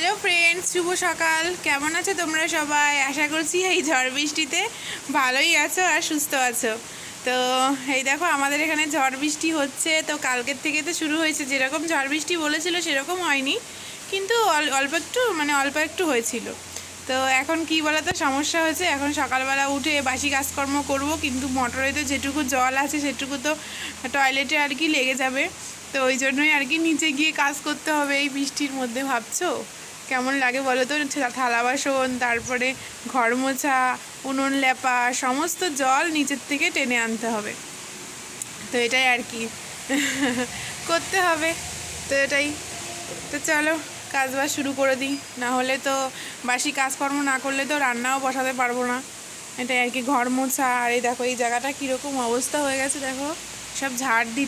Hello friends, শুভ সকাল। কেমন আছো তোমরা সবাই? আশা করছি এই ঝড় বৃষ্টিতে ভালোই আছো আর সুস্থ আছো। তো এই দেখো, আমাদের এখানে ঝড় বৃষ্টি হচ্ছে। তো কালকের থেকে তো শুরু হয়েছে। যেরকম ঝড় বৃষ্টি বলেছিল সেরকম হয়নি, কিন্তু অল্প একটু হয়েছিল। তো এখন কি বলো তো, সমস্যা হয়েছে। এখন সকালবেলা উঠে বাসি কাজকর্ম করব, কিন্তু মোটরে তো যেটুকু জল আছে সেটুকু তো টয়লেটে আর কি লেগে যাবে। তো ওই জন্যই আর কি নিচে গিয়ে কাজ করতে হবে এই বৃষ্টির মধ্যে। ভাবছো কেমন লাগে বলো তো? থালা বাসন, তারপরে ঘর মোছা, উনুন লেপা, সমস্ত জল নিচের থেকে টেনে আনতে হবে। তো এটাই আর কি করতে হবে। তো এটাই। তো চলো কাজ বাজ শুরু করে দিই, না হলে তো বাসি কাজকর্ম না করলে তো রান্নাও বসাতে পারবো না। এটাই আর কি, ঘর মোছা। আর এই দেখো এই জায়গাটা কীরকম অবস্থা হয়ে গেছে, দেখো সব ঝাড় দিতে